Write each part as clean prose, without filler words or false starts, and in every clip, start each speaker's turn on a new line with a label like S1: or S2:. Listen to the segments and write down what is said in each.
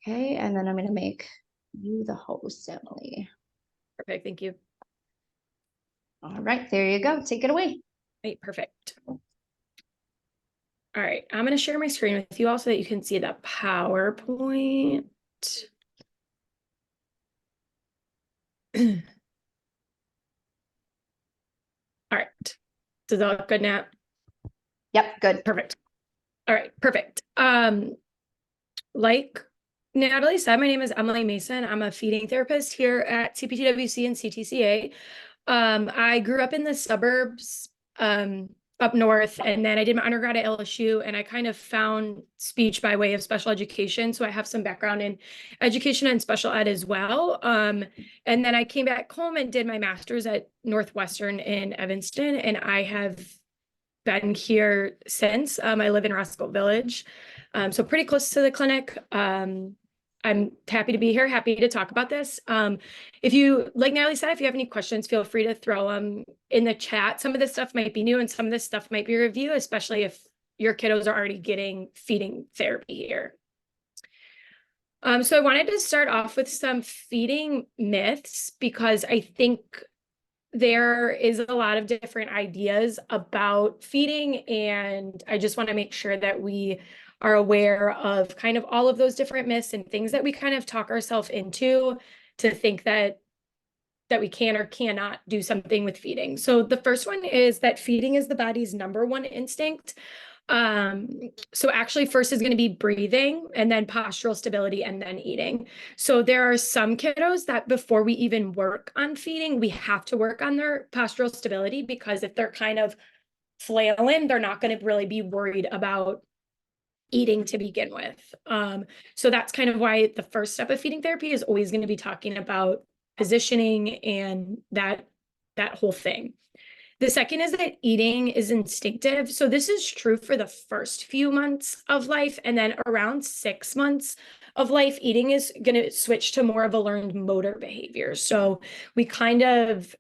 S1: Okay, and then I'm going to make you the host, Emily.
S2: Perfect. Thank you.
S1: All right, there you go. Take it away.
S2: Right, perfect. All right, I'm going to share my screen with you all so that you can see the PowerPoint. All right. Does that look good now?
S1: Yep, good.
S2: Perfect. All right, perfect. Like Natalie said, my name is Emily Mason. I'm a feeding therapist here at CPTWC and CTCA. I grew up in the suburbs, up north, and then I did my undergrad at LSU, and I kind of found speech by way of special education. So I have some background in education and special ed as well. And then I came back home and did my master's at Northwestern in Evanston, and I have been here since. I live in Roscoe Village, so pretty close to the clinic. I'm happy to be here, happy to talk about this. If you, like Natalie said, if you have any questions, feel free to throw them in the chat. Some of this stuff might be new and some of this stuff might be review, especially if your kiddos are already getting feeding therapy here. So I wanted to start off with some feeding myths because I think there is a lot of different ideas about feeding, and I just want to make sure that we are aware of kind of all of those different myths and things that we kind of talk ourselves into to think that we can or cannot do something with feeding. So the first one is that feeding is the body's #1 instinct. So actually first is going to be breathing and then postural stability and then eating. So there are some kiddos that before we even work on feeding, we have to work on their postural stability, because if they're kind of flailing, they're not going to really be worried about eating to begin with. So that's kind of why the first step of feeding therapy is always going to be talking about positioning and that whole thing. The second is that eating is instinctive. So this is true for the first few months of life, and then around 6 months of life, eating is going to switch to more of a learned motor behavior. So we kind of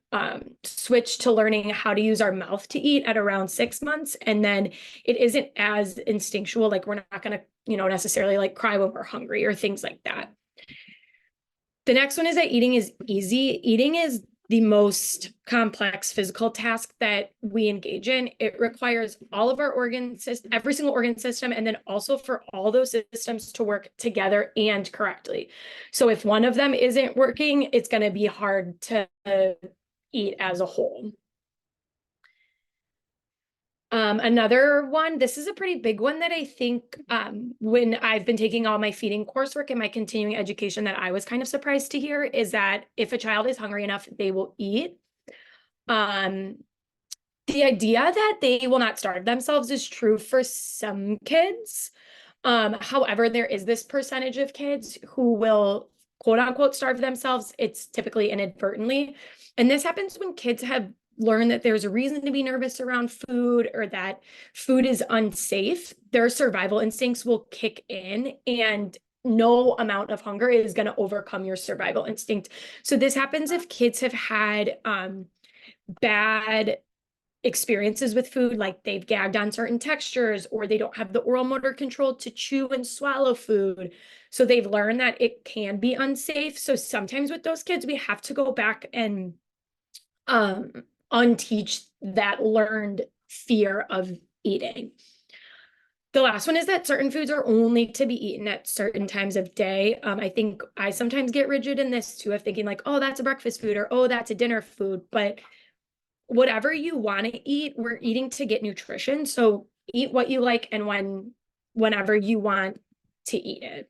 S2: switch to learning how to use our mouth to eat at around 6 months, and then it isn't as instinctual. Like we're not going to, necessarily like cry when we're hungry or things like that. The next one is that eating is easy. Eating is the most complex physical task that we engage in. It requires all of our organs, every single organ system, and then also for all those systems to work together and correctly. So if one of them isn't working, it's going to be hard to eat as a whole. Another one, this is a pretty big one that I think when I've been taking all my feeding coursework and my continuing education that I was kind of surprised to hear is that if a child is hungry enough, they will eat. The idea that they will not starve themselves is true for some kids. However, there is this percentage of kids who will quote unquote starve themselves. It's typically inadvertently. And this happens when kids have learned that there's a reason to be nervous around food or that food is unsafe. Their survival instincts will kick in, and no amount of hunger is going to overcome your survival instinct. So this happens if kids have had bad experiences with food, like they've gagged on certain textures, or they don't have the oral motor control to chew and swallow food. So they've learned that it can be unsafe. So sometimes with those kids, we have to go back and unteach that learned fear of eating. The last one is that certain foods are only to be eaten at certain times of day. I think I sometimes get rigid in this too, of thinking like, oh, that's a breakfast food, or oh, that's a dinner food. But whatever you want to eat, we're eating to get nutrition. So eat what you like and whenever you want to eat it.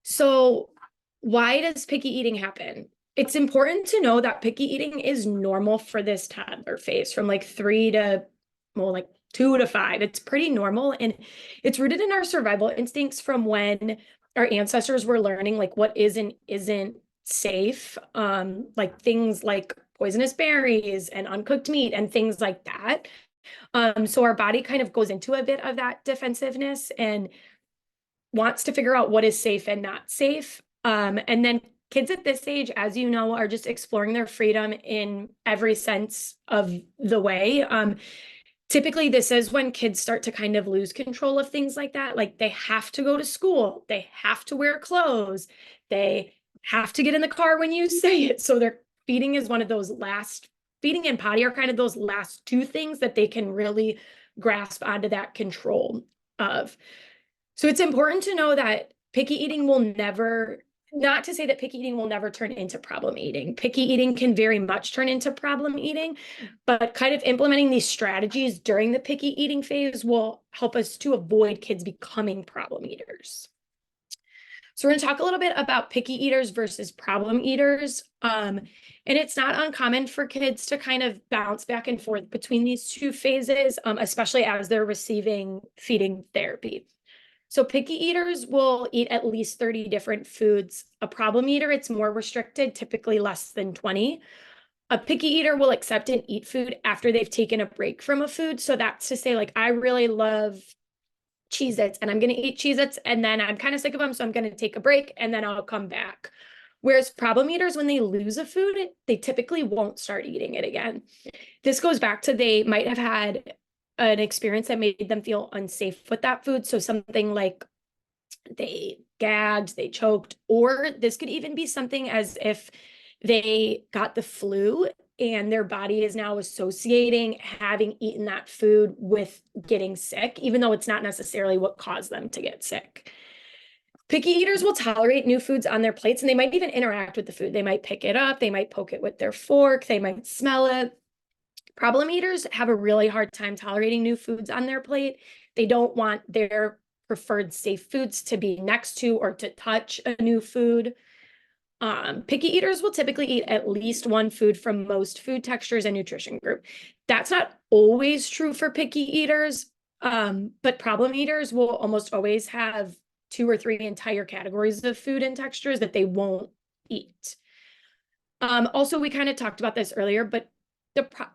S2: So why does picky eating happen? It's important to know that picky eating is normal for this toddler phase from like 3 to, well, like 2 to 5. It's pretty normal, and it's rooted in our survival instincts from when our ancestors were learning like what is and isn't safe, like things like poisonous berries and uncooked meat and things like that. So our body kind of goes into a bit of that defensiveness and wants to figure out what is safe and not safe. And then kids at this age, as you know, are just exploring their freedom in every sense of the way. typically this is when kids start to kind of lose control of things like that. Like they have to go to school, they have to wear clothes, they have to get in the car when you say it. So their feeding is one of those last, feeding and potty are kind of those last two things that they can really grasp onto that control of. So it's important to know that picky eating will never, not to say that picky eating will never turn into problem eating. Picky eating can very much turn into problem eating, but kind of implementing these strategies during the picky eating phase will help us to avoid kids becoming problem eaters. So we're going to talk a little bit about picky eaters versus problem eaters. And it's not uncommon for kids to kind of bounce back and forth between these two phases, especially as they're receiving feeding therapy. So picky eaters will eat at least 30 different foods. A problem eater, it's more restricted, typically less than 20. A picky eater will accept and eat food after they've taken a break from a food. So that's to say, like, I really love Cheez-Its and I'm going to eat Cheez-Its and then I'm kind of sick of them. So I'm going to take a break and then I'll come back. Whereas problem eaters, when they lose a food, they typically won't start eating it again. This goes back to they might have had an experience that made them feel unsafe with that food. So something like they gagged, they choked, or this could even be something as if they got the flu and their body is now associating having eaten that food with getting sick, even though it's not necessarily what caused them to get sick. Picky eaters will tolerate new foods on their plates and they might even interact with the food. They might pick it up, they might poke it with their fork, they might smell it. Problem eaters have a really hard time tolerating new foods on their plate. They don't want their preferred safe foods to be next to or to touch a new food. Picky eaters will typically eat at least one food from most food textures and nutrition group. That's not always true for picky eaters, but problem eaters will almost always have 2 or 3 entire categories of food and textures that they won't eat. Also, we kind of talked about this earlier, but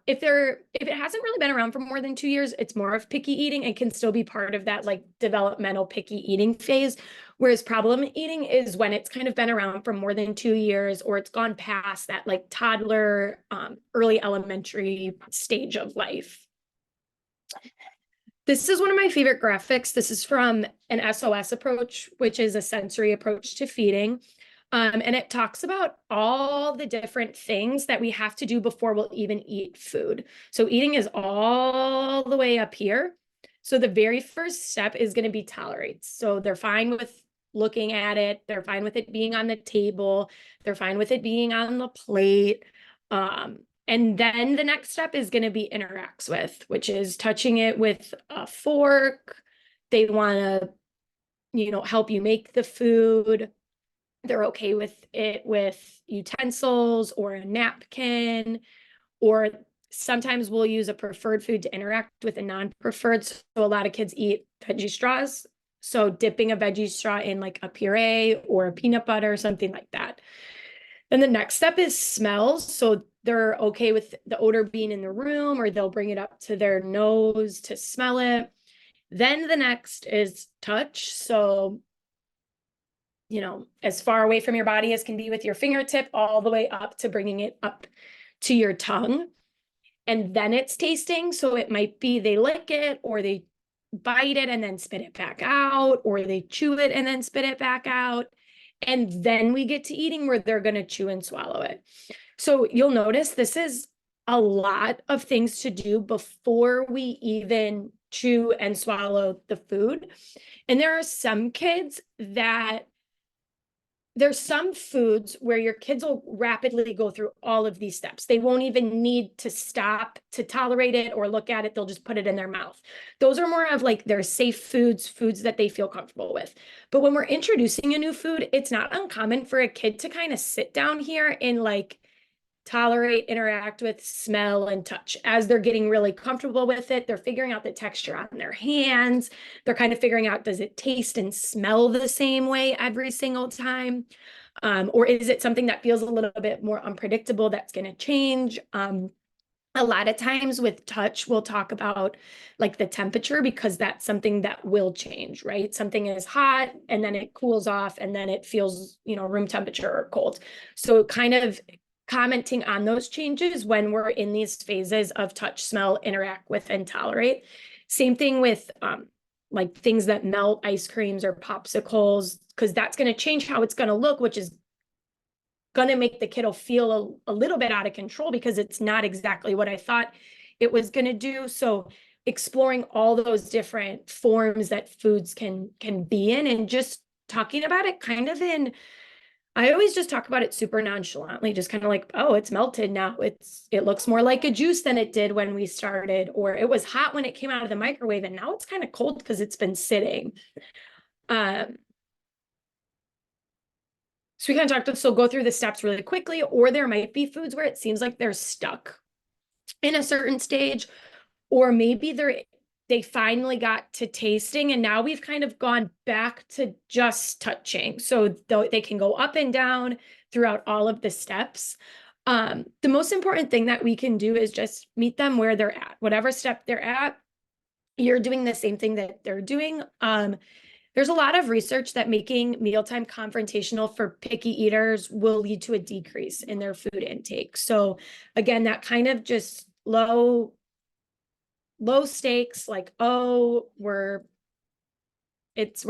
S2: if it hasn't really been around for more than 2 years, it's more of picky eating and can still be part of that like developmental picky eating phase. Whereas problem eating is when it's kind of been around for more than 2 years, or it's gone past that like toddler, early elementary stage of life. This is one of my favorite graphics. This is from an SOS approach, which is a sensory approach to feeding. And it talks about all the different things that we have to do before we'll even eat food. So eating is all the way up here. So the very first step is going to be tolerate. So they're fine with looking at it. They're fine with it being on the table. They're fine with it being on the plate. And then the next step is going to be interacts with, which is touching it with a fork. They want to, help you make the food. They're okay with it with utensils or a napkin, or sometimes we'll use a preferred food to interact with a non-preferred. So a lot of kids eat veggie straws. So dipping a veggie straw in like a puree or a peanut butter, something like that. Then the next step is smells. So they're okay with the odor being in the room, or they'll bring it up to their nose to smell it. Then the next is touch. So as far away from your body as can be with your fingertip, all the way up to bringing it up to your tongue. And then it's tasting. So it might be they lick it, or they bite it and then spit it back out, or they chew it and then spit it back out. And then we get to eating, where they're going to chew and swallow it. So you'll notice this is a lot of things to do before we even chew and swallow the food. And there are some kids that there's some foods where your kids will rapidly go through all of these steps. They won't even need to stop to tolerate it or look at it. They'll just put it in their mouth. Those are more of like their safe foods, foods that they feel comfortable with. But when we're introducing a new food, it's not uncommon for a kid to kind of sit down here and like tolerate, interact with, smell, and touch. As they're getting really comfortable with it, they're figuring out the texture on their hands. They're kind of figuring out, does it taste and smell the same way every single time? Or is it something that feels a little bit more unpredictable that's going to change? A lot of times with touch, we'll talk about like the temperature, because that's something that will change, right? Something is hot and then it cools off and then it feels, room temperature or cold. So kind of commenting on those changes when we're in these phases of touch, smell, interact with, and tolerate. Same thing with like things that melt, ice creams or popsicles, because that's going to change how it's going to look, which is going to make the kiddo feel a little bit out of control because it's not exactly what I thought it was going to do. So exploring all those different forms that foods can be in, and just talking about it kind of in, I always just talk about it super nonchalantly, just kind of like, oh, it's melted now. It looks more like a juice than it did when we started, or it was hot when it came out of the microwave and now it's kind of cold because it's been sitting. So we kind of talked, so go through the steps really quickly, or there might be foods where it seems like they're stuck in a certain stage, or maybe they finally got to tasting and now we've kind of gone back to just touching. So they can go up and down throughout all of the steps. The most important thing that we can do is just meet them where they're at. Whatever step they're at, you're doing the same thing that they're doing. There's a lot of research that making mealtime confrontational for picky eaters will lead to a decrease in their food intake. So again, that kind of just low stakes, like, oh, we're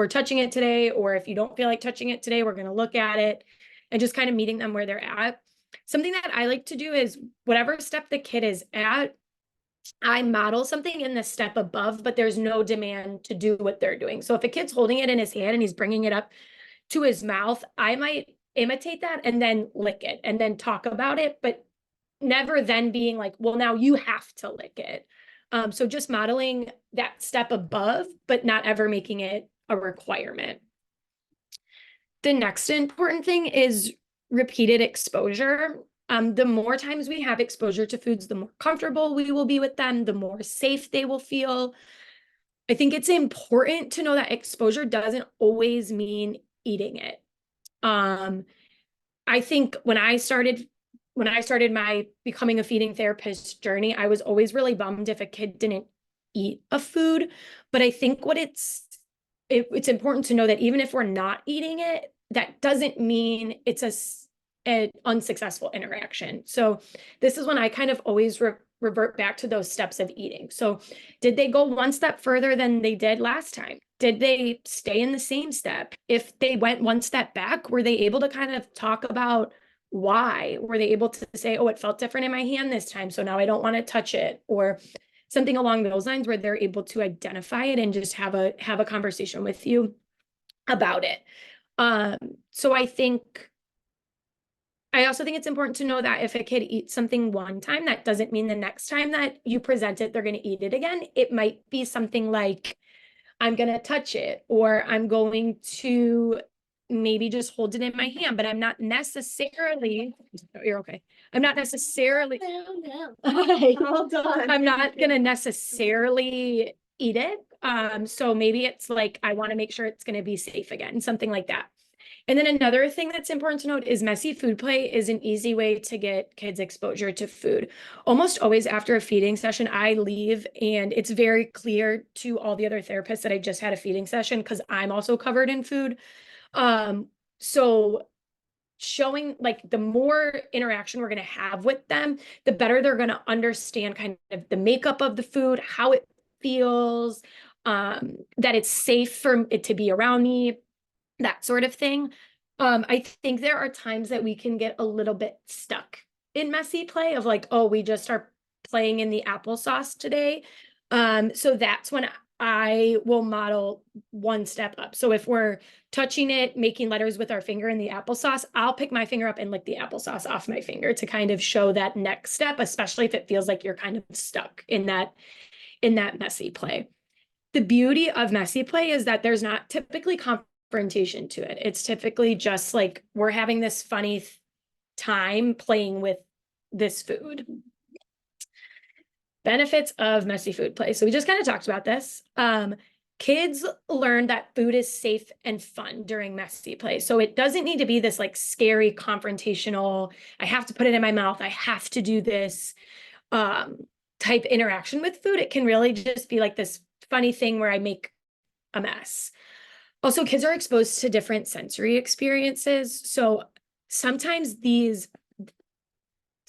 S2: touching it today, or if you don't feel like touching it today, we're going to look at it, and just kind of meeting them where they're at. Something that I like to do is whatever step the kid is at, I model something in the step above, but there's no demand to do what they're doing. So if a kid's holding it in his hand and he's bringing it up to his mouth, I might imitate that and then lick it and then talk about it, but never then being like, well, now you have to lick it. So just modeling that step above, but not ever making it a requirement. The next important thing is repeated exposure. The more times we have exposure to foods, the more comfortable we will be with them, the more safe they will feel. I think it's important to know that exposure doesn't always mean eating it. I think when I started my becoming a feeding therapist journey, I was always really bummed if a kid didn't eat a food. But I think it's important to know that even if we're not eating it, that doesn't mean it's an unsuccessful interaction. So this is when I kind of always revert back to those steps of eating. So did they go one step further than they did last time? Did they stay in the same step? If they went one step back, were they able to kind of talk about why? Were they able to say, oh, it felt different in my hand this time, so now I don't want to touch it, or something along those lines, where they're able to identify it and just have a conversation with you about it. So I also think it's important to know that if a kid eats something one time, that doesn't mean the next time that you present it, they're going to eat it again. It might be something like, I'm going to touch it, or I'm going to maybe just hold it in my hand, but I'm not necessarily, you're okay. I'm not necessarily,
S1: Hold on.
S2: I'm not going to necessarily eat it. So maybe it's like, I want to make sure it's going to be safe again, something like that. And then another thing that's important to note is messy food play is an easy way to get kids exposure to food. Almost always after a feeding session, I leave and it's very clear to all the other therapists that I just had a feeding session, because I'm also covered in food. So showing, like, the more interaction we're going to have with them, the better they're going to understand kind of the makeup of the food, how it feels, that it's safe for it to be around me, that sort of thing. I think there are times that we can get a little bit stuck in messy play of like, oh, we just are playing in the applesauce today. So that's when I will model one step up. So if we're touching it, making letters with our finger in the applesauce, I'll pick my finger up and lick the applesauce off my finger to kind of show that next step, especially if it feels like you're kind of stuck in that messy play. The beauty of messy play is that there's not typically confrontation to it. It's typically just like, we're having this funny time playing with this food. Benefits of messy food play. So we just kind of talked about this. Kids learn that food is safe and fun during messy play. So it doesn't need to be this like scary confrontational, I have to put it in my mouth, I have to do this type interaction with food. It can really just be like this funny thing where I make a mess. Also, kids are exposed to different sensory experiences. So sometimes these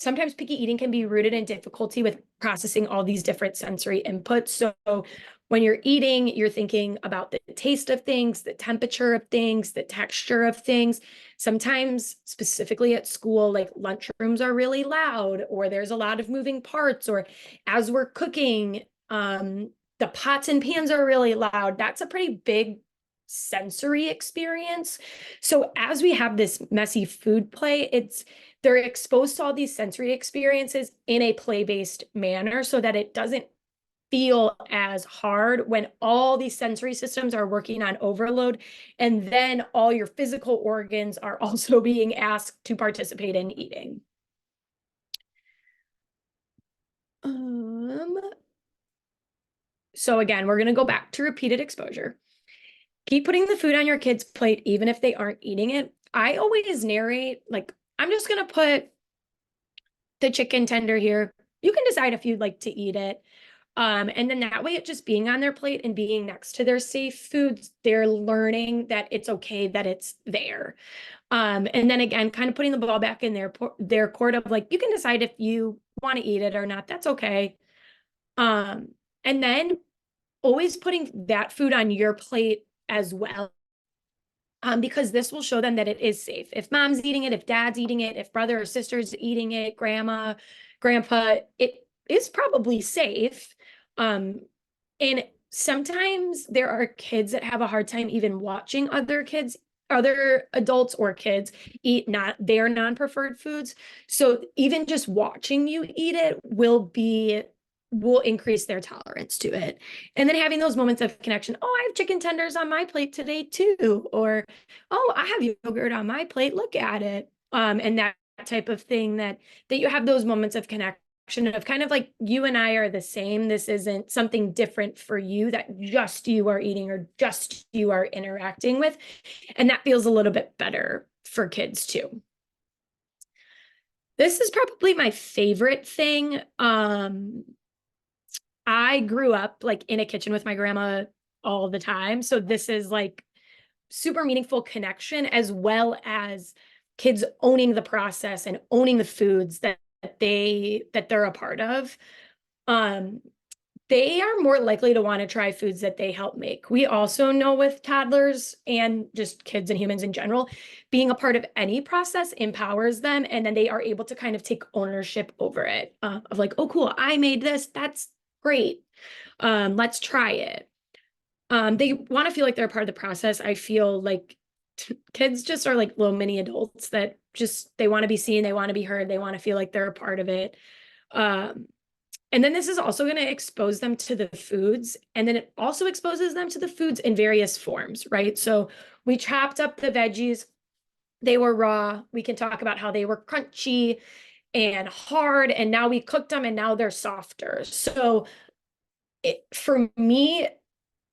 S2: sometimes picky eating can be rooted in difficulty with processing all these different sensory inputs. So when you're eating, you're thinking about the taste of things, the temperature of things, the texture of things. Sometimes, specifically at school, like lunchrooms are really loud, or there's a lot of moving parts, or as we're cooking, the pots and pans are really loud. That's a pretty big sensory experience. So as we have this messy food play, they're exposed to all these sensory experiences in a play-based manner so that it doesn't feel as hard when all these sensory systems are working on overload, and then all your physical organs are also being asked to participate in eating. So again, we're going to go back to repeated exposure. Keep putting the food on your kid's plate, even if they aren't eating it. I always narrate, like, I'm just going to put the chicken tender here. You can decide if you'd like to eat it. And then that way, it just being on their plate and being next to their safe foods, they're learning that it's okay that it's there. And then again, kind of putting the ball back in their court of like, you can decide if you want to eat it or not. That's okay. And then always putting that food on your plate as well. Because this will show them that it is safe. If mom's eating it, if dad's eating it, if brother or sister's eating it, grandma, grandpa, it is probably safe. And sometimes there are kids that have a hard time even watching other adults or kids eat not their non-preferred foods. So even just watching you eat it will increase their tolerance to it. And then having those moments of connection. Oh, I have chicken tenders on my plate today too. Or, oh, I have yogurt on my plate. Look at it. And that type of thing that you have those moments of connection of kind of like you and I are the same. This isn't something different for you that just you are eating or just you are interacting with. And that feels a little bit better for kids too. This is probably my favorite thing. I grew up like in a kitchen with my grandma all the time. So this is like super meaningful connection, as well as kids owning the process and owning the foods that they're a part of. They are more likely to want to try foods that they help make. We also know with toddlers and just kids and humans in general, being a part of any process empowers them, and then they are able to kind of take ownership over it, of like, oh, cool, I made this. That's great. Let's try it. They want to feel like they're a part of the process. I feel like kids just are like little mini adults that just, they want to be seen, they want to be heard, they want to feel like they're a part of it. And then this is also going to expose them to the foods. And then it also exposes them to the foods in various forms, right? So we chopped up the veggies. They were raw. We can talk about how they were crunchy and hard. And now we cooked them and now they're softer. So for me,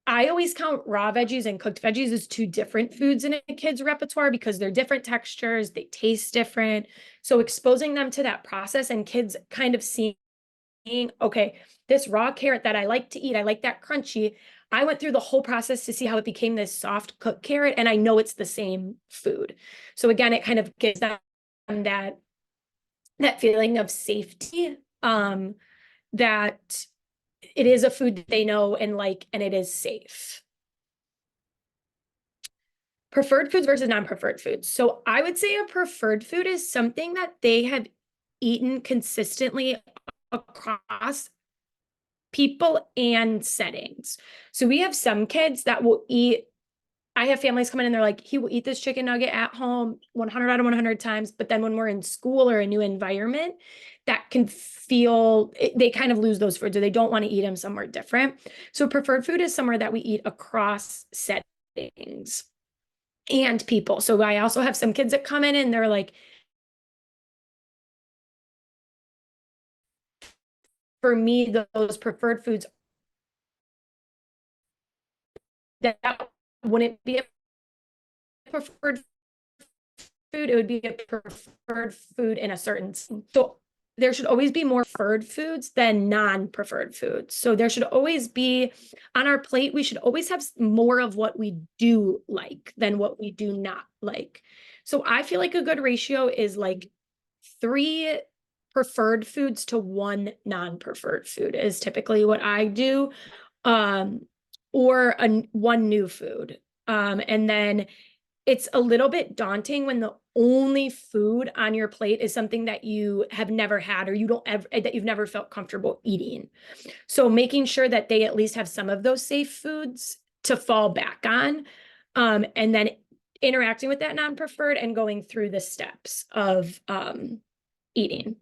S2: I always count raw veggies and cooked veggies as two different foods in a kid's repertoire because they're different textures, they taste different. So exposing them to that process and kids kind of seeing, okay, this raw carrot that I like to eat, I like that crunchy. I went through the whole process to see how it became this soft cooked carrot, and I know it's the same food. So again, it kind of gives them that feeling of safety, that it is a food that they know and like, and it is safe. Preferred foods versus non-preferred foods. So I would say a preferred food is something that they have eaten consistently across people and settings. So we have some kids that will eat, I have families come in and they're like, he will eat this chicken nugget at home 100 out of 100 times. But then when we're in school or a new environment, that can feel, they kind of lose those foods or they don't want to eat them somewhere different. So preferred food is somewhere that we eat across settings and people. So I also have some kids that come in and they're like, for me, those preferred foods, that wouldn't be a preferred food, it would be a preferred food in a certain, so there should always be more preferred foods than non-preferred foods. So there should always be on our plate, we should always have more of what we do like than what we do not like. So I feel like a good ratio is like 3% preferred foods to one non-preferred food is typically what I do, or one new food. And then it's a little bit daunting when the only food on your plate is something that you have never had or that you've never felt comfortable eating. So making sure that they at least have some of those safe foods to fall back on, and then interacting with that non-preferred and going through the steps of eating.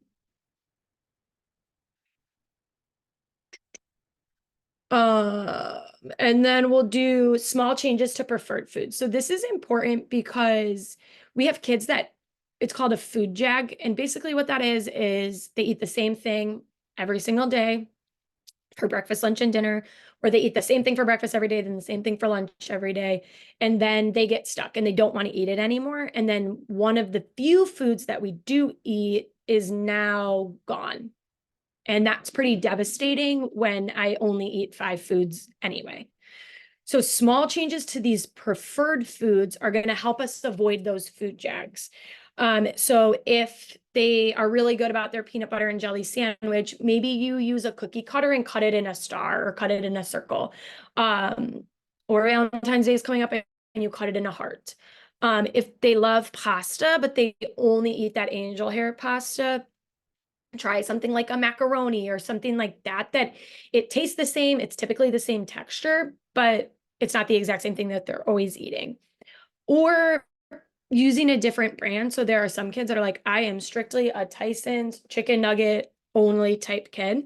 S2: And then we'll do small changes to preferred foods. So this is important because we have kids that it's called a food jag. And basically what that is they eat the same thing every single day for breakfast, lunch, and dinner, or they eat the same thing for breakfast every day, then the same thing for lunch every day. And then they get stuck and they don't want to eat it anymore. And then one of the few foods that we do eat is now gone. And that's pretty devastating when I only eat 5 foods anyway. So small changes to these preferred foods are going to help us avoid those food jags. So if they are really good about their peanut butter and jelly sandwich, maybe you use a cookie cutter and cut it in a star or cut it in a circle. Or Valentine's Day is coming up and you cut it in a heart. If they love pasta, but they only eat that angel hair pasta, try something like a macaroni or something like that, that it tastes the same. It's typically the same texture, but it's not the exact same thing that they're always eating. Or using a different brand. So there are some kids that are like, I am strictly a Tyson's chicken nugget only type kid.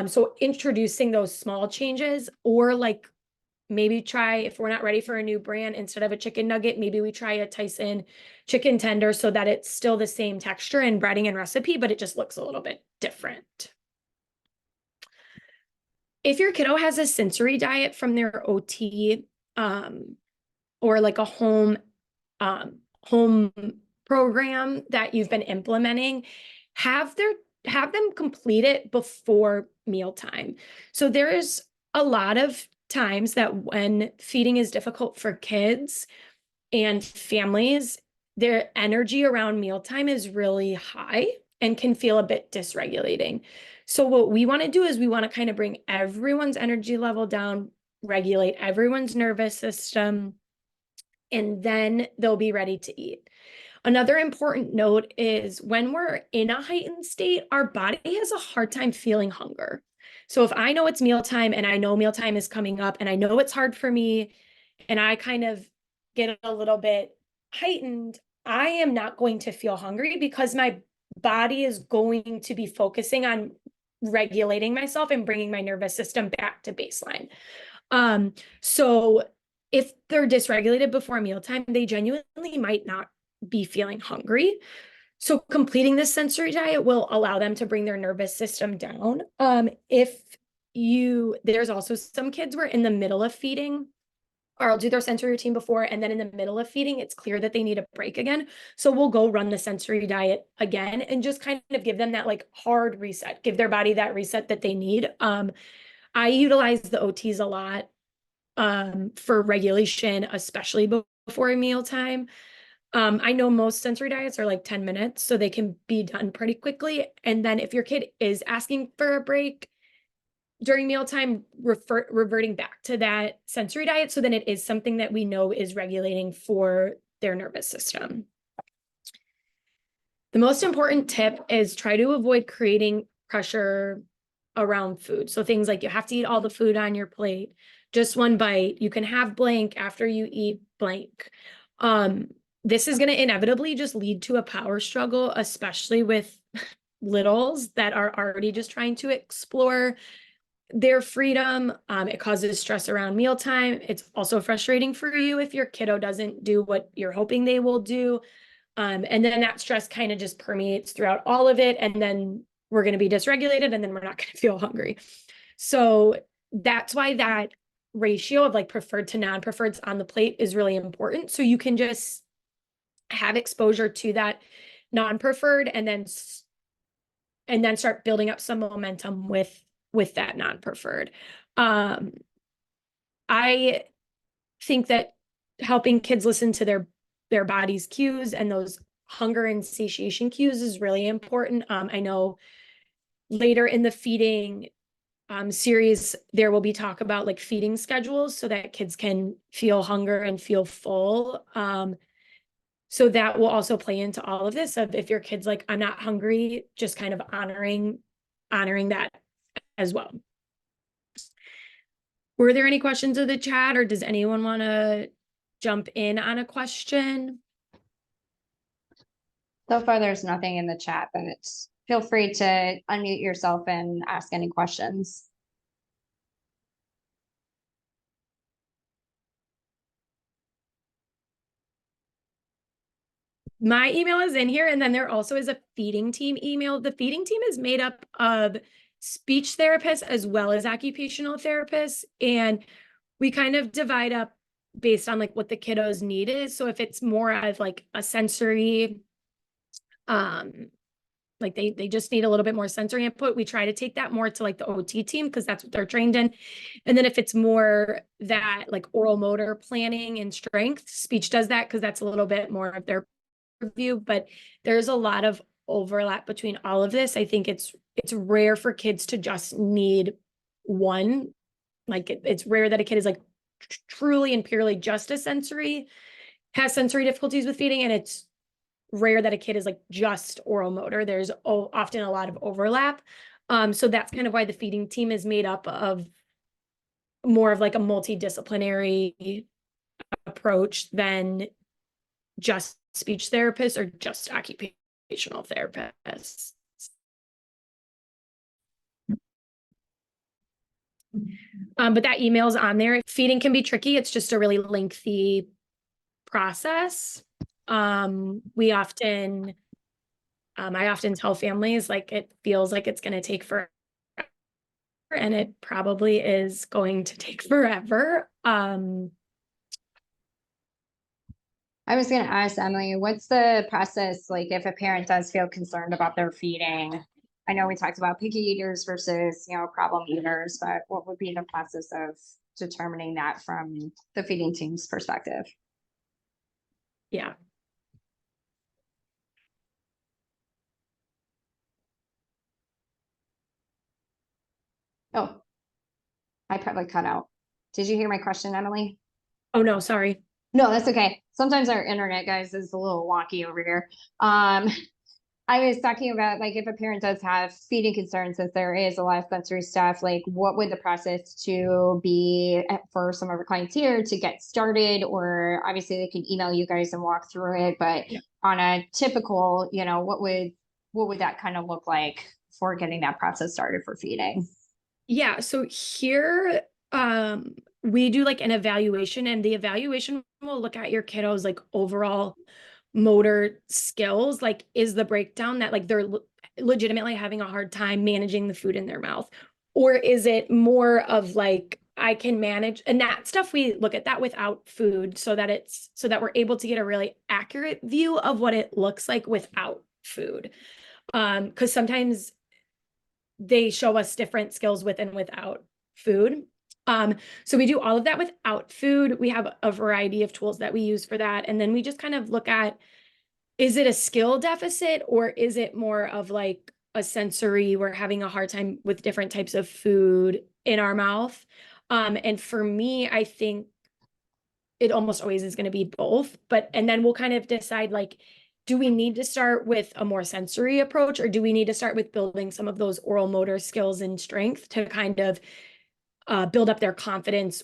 S2: So introducing those small changes, or like maybe try, if we're not ready for a new brand, instead of a chicken nugget, maybe we try a Tyson chicken tender so that it's still the same texture and breading and recipe, but it just looks a little bit different. If your kiddo has a sensory diet from their OT, or like a home program that you've been implementing, have them complete it before mealtime. So there is a lot of times that when feeding is difficult for kids and families, their energy around mealtime is really high and can feel a bit dysregulating. So what we want to do is we want to kind of bring everyone's energy level down, regulate everyone's nervous system, and then they'll be ready to eat. Another important note is when we're in a heightened state, our body has a hard time feeling hunger. So if I know it's mealtime and I know mealtime is coming up and I know it's hard for me and I kind of get a little bit heightened, I am not going to feel hungry because my body is going to be focusing on regulating myself and bringing my nervous system back to baseline. So if they're dysregulated before mealtime, they genuinely might not be feeling hungry. So completing this sensory diet will allow them to bring their nervous system down. There's also some kids where in the middle of feeding, or I'll do their sensory routine before, and then in the middle of feeding, it's clear that they need a break again. So we'll go run the sensory diet again and just kind of give them that like hard reset, give their body that reset that they need. I utilize the OTs a lot for regulation, especially before mealtime. I know most sensory diets are like 10 minutes, so they can be done pretty quickly. And then if your kid is asking for a break during mealtime, reverting back to that sensory diet, so then it is something that we know is regulating for their nervous system. The most important tip is try to avoid creating pressure around food. So things like you have to eat all the food on your plate, just one bite, you can have blank after you eat blank. This is going to inevitably just lead to a power struggle, especially with littles that are already just trying to explore their freedom. It causes stress around mealtime. It's also frustrating for you if your kiddo doesn't do what you're hoping they will do. And then that stress kind of just permeates throughout all of it. And then we're going to be dysregulated and then we're not going to feel hungry. So that's why that ratio of like preferred to non-preferreds on the plate is really important. So you can just have exposure to that non-preferred and then start building up some momentum with that non-preferred. I think that helping kids listen to their body's cues and those hunger and satiation cues is really important. I know later in the feeding series, there will be talk about like feeding schedules so that kids can feel hunger and feel full. So that will also play into all of this of if your kid's like, I'm not hungry, just kind of honoring that as well. Were there any questions of the chat, or does anyone want to jump in on a question?
S1: So far, there's nothing in the chat, but feel free to unmute yourself and ask any questions.
S2: My email is in here, and then there also is a feeding team email. The feeding team is made up of speech therapists as well as occupational therapists, and we kind of divide up based on like what the kiddo's need is. So if it's more of like a sensory, like they just need a little bit more sensory input, we try to take that more to like the OT team because that's what they're trained in. And then if it's more that like oral motor planning and strength, speech does that because that's a little bit more of their review, but there's a lot of overlap between all of this. I think it's rare for kids to just need one. Like it's rare that a kid is like truly and purely just has sensory difficulties with feeding, and it's rare that a kid is like just oral motor. There's often a lot of overlap. So that's kind of why the feeding team is made up of more of like a multidisciplinary approach than just speech therapists or just occupational therapists. But that email's on there. Feeding can be tricky. It's just a really lengthy process. I often tell families like it feels like it's going to take forever, and it probably is going to take forever.
S1: I was going to ask Emily, what's the process like if a parent does feel concerned about their feeding? I know we talked about picky eaters versus, problem eaters, but what would be the process of determining that from the feeding team's perspective?
S2: Yeah.
S1: Oh, I probably cut out. Did you hear my question, Emily?
S2: Oh, no, sorry.
S1: No, that's okay. Sometimes our internet, guys, is a little wonky over here. I was talking about like if a parent does have feeding concerns, since there is a lot of sensory stuff, like what would the process to be for some of our clients here to get started? Or obviously they can email you guys and walk through it, but on a typical, what would that kind of look like for getting that process started for feeding?
S2: Yeah, so here we do like an evaluation, and the evaluation will look at your kiddos like overall motor skills. Like, is the breakdown that like they're legitimately having a hard time managing the food in their mouth, or is it more of like I can manage? And that stuff, we look at that without food so that we're able to get a really accurate view of what it looks like without food. Because sometimes they show us different skills with and without food. So we do all of that without food. We have a variety of tools that we use for that. And then we just kind of look at, is it a skill deficit, or is it more of like a sensory, we're having a hard time with different types of food in our mouth? And for me, I think it almost always is going to be both, and then we'll kind of decide like, do we need to start with a more sensory approach, or do we need to start with building some of those oral motor skills and strength to kind of build up their confidence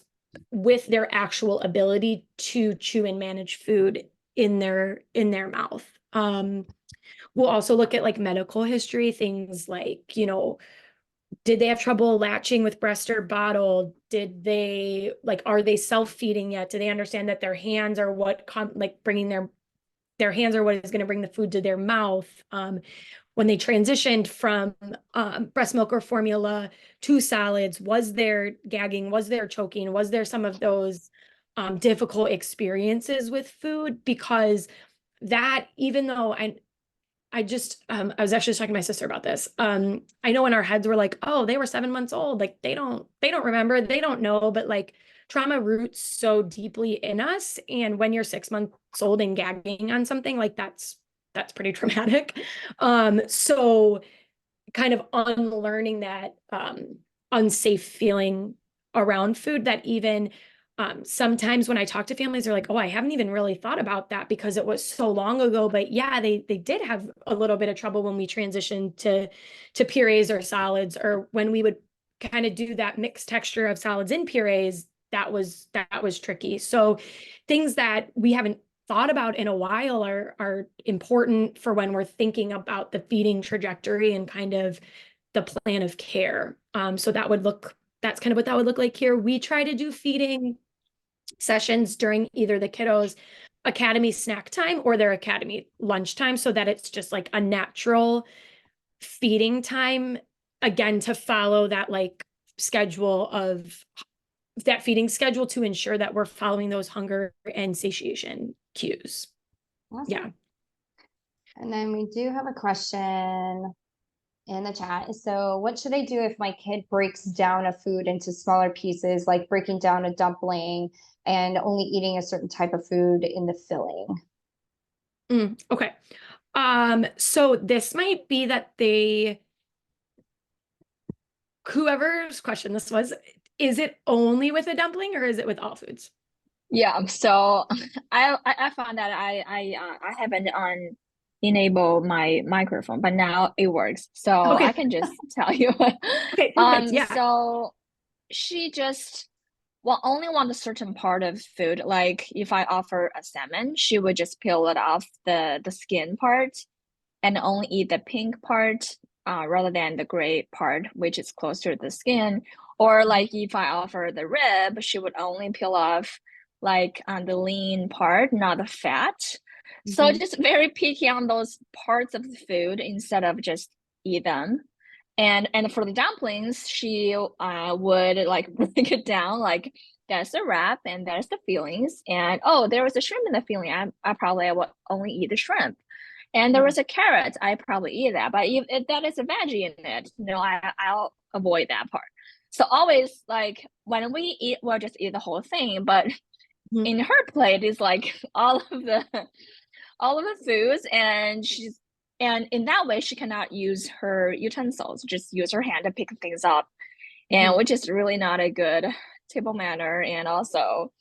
S2: with their actual ability to chew and manage food in their mouth. We'll also look at like medical history, things like, did they have trouble latching with breast or bottle? Did they are they self-feeding yet? Do they understand that their hands are what bringing their hands are what is going to bring the food to their mouth? When they transitioned from breast milk or formula to solids, was there gagging? Was there choking? Was there some of those difficult experiences with food? Because that, even though I was actually talking to my sister about this. I know in our heads we're like, oh, they were 7 months old. Like they don't remember, they don't know, but like trauma roots so deeply in us. And when you're 6 months old and gagging on something, like that's that's pretty traumatic. So kind of unlearning that unsafe feeling around food, that even sometimes when I talk to families, they're like, oh, I haven't even really thought about that because it was so long ago. But yeah, they did have a little bit of trouble when we transitioned to purees or solids, or when we would kind of do that mixed texture of solids and purees. That was tricky. So things that we haven't thought about in a while are important for when we're thinking about the feeding trajectory and kind of the plan of care. So that's kind of what that would look like here. We try to do feeding sessions during either the kiddos' academy snack time or their academy lunchtime, so that it's just like a natural feeding time, again, to follow that like schedule of that feeding schedule to ensure that we're following those hunger and satiation cues.
S1: Awesome.
S2: Yeah.
S1: And then we do have a question in the chat. So what should I do if my kid breaks down a food into smaller pieces, like breaking down a dumpling and only eating a certain type of food in the filling?
S2: Okay. So this might be that whoever's question this was, is it only with a dumpling or is it with all foods?
S3: Yeah, so I found that I haven't enable my microphone, but now it works. So
S2: Okay.
S3: I can just tell you.
S2: Okay, perfect. Yeah.
S3: So she just only want a certain part of food. Like if I offer a salmon, she would just peel it off the skin part and only eat the pink part rather than the gray part, which is closer to the skin. Or like if I offer the rib, she would only peel off like on the lean part, not the fat. So just very picky on those parts of the food instead of just eat them. And for the dumplings, she would like break it down like that's the wrap and there's the fillings. And oh, there was a shrimp in the filling. I probably would only eat the shrimp. And there was a carrot, I probably eat that. But if that is a veggie in it, I'll avoid that part. So always like when we eat, we'll just eat the whole thing. But in her plate is like all of the foods, and in that way she cannot use her utensils, just use her hand to pick things up, and which is really not a good table manner, and also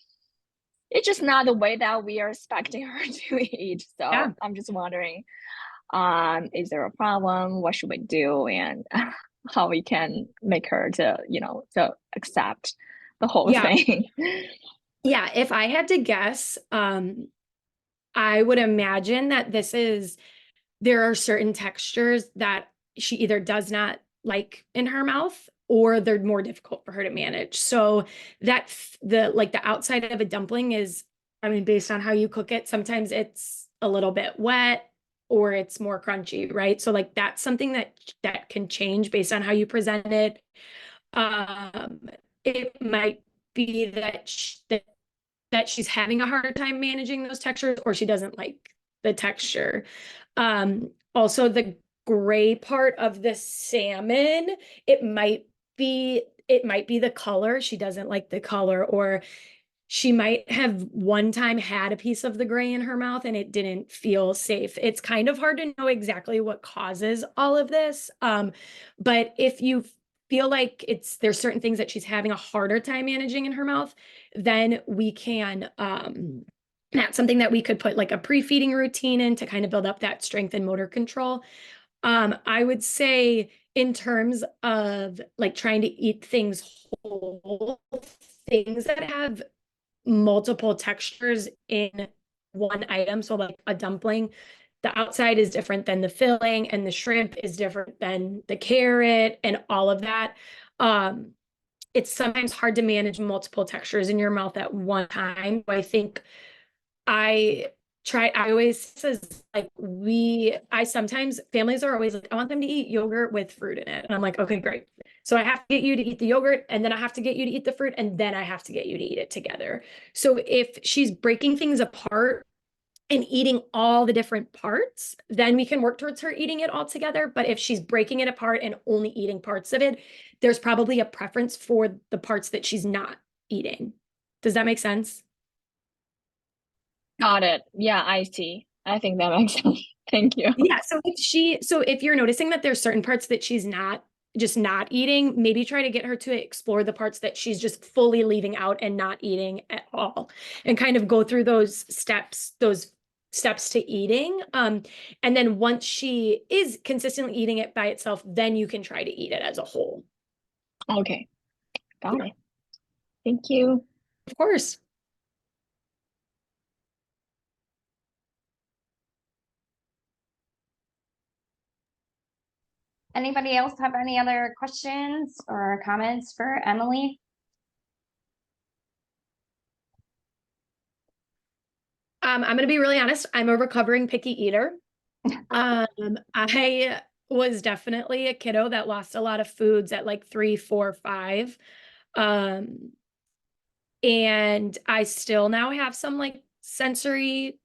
S3: it's just not the way that we are expecting her to eat. So
S2: Yeah.
S3: I'm just wondering, is there a problem? What should we do? And how we can make her to accept the whole thing.
S2: Yeah, if I had to guess, I would imagine that there are certain textures that she either does not like in her mouth or they're more difficult for her to manage. So that the outside of a dumpling is, I mean, based on how you cook it, sometimes it's a little bit wet or it's more crunchy, right? So like that's something that can change based on how you present it. It might be that she's having a harder time managing those textures, or she doesn't like the texture. Also the gray part of the salmon, it might be the color. She doesn't like the color, or she might have one time had a piece of the gray in her mouth and it didn't feel safe. It's kind of hard to know exactly what causes all of this. But if you feel like there's certain things that she's having a harder time managing in her mouth, then we can that's something that we could put like a pre-feeding routine in to kind of build up that strength and motor control. I would say in terms of like trying to eat things whole, things that have multiple textures in one item. So like a dumpling, the outside is different than the filling, and the shrimp is different than the carrot, and all of that. It's sometimes hard to manage multiple textures in your mouth at one time. I think I always says like sometimes families are always like, I want them to eat yogurt with fruit in it. And I'm like, okay, great. So I have to get you to eat the yogurt, and then I have to get you to eat the fruit, and then I have to get you to eat it together. So if she's breaking things apart and eating all the different parts, then we can work towards her eating it all together. But if she's breaking it apart and only eating parts of it, there's probably a preference for the parts that she's not eating. Does that make sense?
S3: Got it. Yeah, I see. I think that makes sense. Thank you.
S2: Yeah, so if you're noticing that there's certain parts that she's not eating, maybe try to get her to explore the parts that she's just fully leaving out and not eating at all, and kind of go through those steps to eating. And then once she is consistently eating it by itself, then you can try to eat it as a whole.
S3: Okay, got it. Thank you.
S2: Of course.
S1: Anybody else have any other questions or comments for Emily?
S2: I'm going to be really honest. I'm a recovering picky eater. I was definitely a kiddo that lost a lot of foods at like 3, 4, 5. And I still now have some like sensory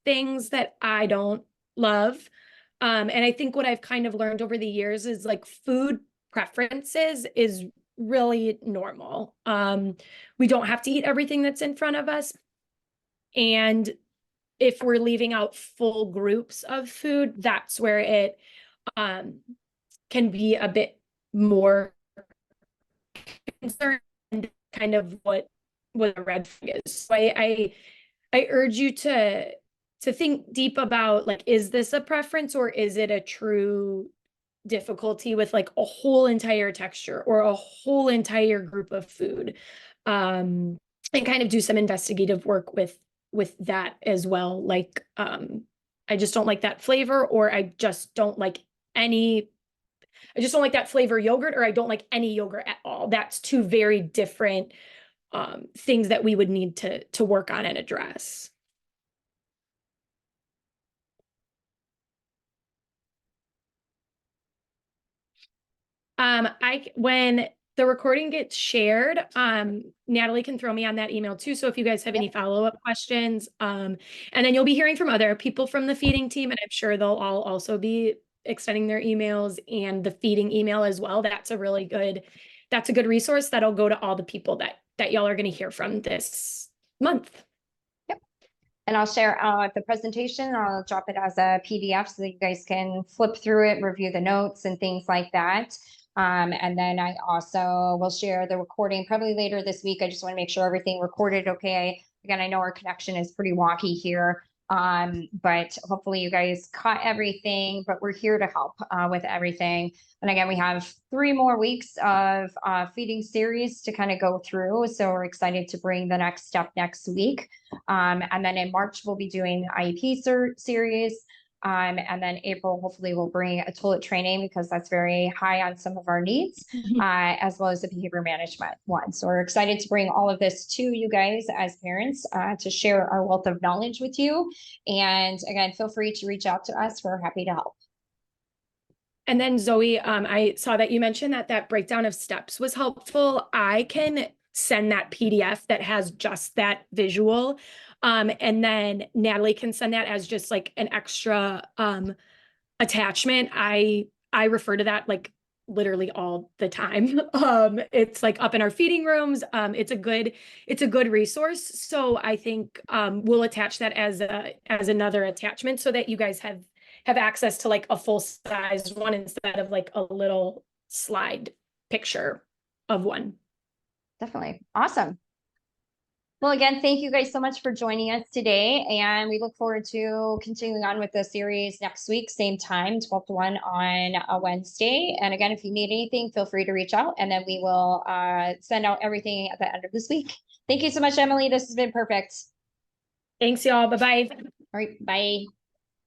S2: things that I don't love. And I think what I've kind of learned over the years is like food preferences is really normal. We don't have to eat everything that's in front of us. And if we're leaving out full groups of food, that's where it can be a bit more concerned, kind of what a red flag is. So I urge you to think deep about, like, is this a preference or is it a true difficulty with like a whole entire texture or a whole entire group of food, and kind of do some investigative work with that as well. Like, I just don't like that flavor, or I just don't like that flavor yogurt, or I don't like any yogurt at all. That's two very different things that we would need to work on and address. When the recording gets shared, Natalie can throw me on that email too. So if you guys have any follow-up questions, and then you'll be hearing from other people from the feeding team, and I'm sure they'll all also be extending their emails and the feeding email as well. That's a good resource that'll go to all the people that y'all are going to hear from this month.
S1: Yep. And I'll share the presentation. I'll drop it as a PDF so that you guys can flip through it, review the notes and things like that. And then I also will share the recording probably later this week. I just want to make sure everything recorded okay. Again, I know our connection is pretty wonky here. But hopefully you guys caught everything, but we're here to help with everything. And again, we have 3 more weeks of feeding series to kind of go through. So we're excited to bring the next step next week. And then in March, we'll be doing the IEP series. And then April, hopefully we'll bring a toilet training because that's very high on some of our needs, as well as the behavior management one. So we're excited to bring all of this to you guys as parents, to share our wealth of knowledge with you. And again, feel free to reach out to us. We're happy to help.
S2: And then Zoe, I saw that you mentioned that breakdown of steps was helpful. I can send that PDF that has just that visual. And then Natalie can send that as just like an extra attachment. I refer to that like literally all the time. It's like up in our feeding rooms. It's a good resource. So I think we'll attach that as another attachment so that you guys have access to like a full size one instead of like a little slide picture of one.
S1: Definitely. Awesome. Well, again, thank you guys so much for joining us today. And we look forward to continuing on with the series next week, same time, 12 to 1 on a Wednesday. And again, if you need anything, feel free to reach out and then we will send out everything at the end of this week. Thank you so much, Emily. This has been perfect.
S2: Thanks, y'all. Bye-bye.
S1: All right. Bye.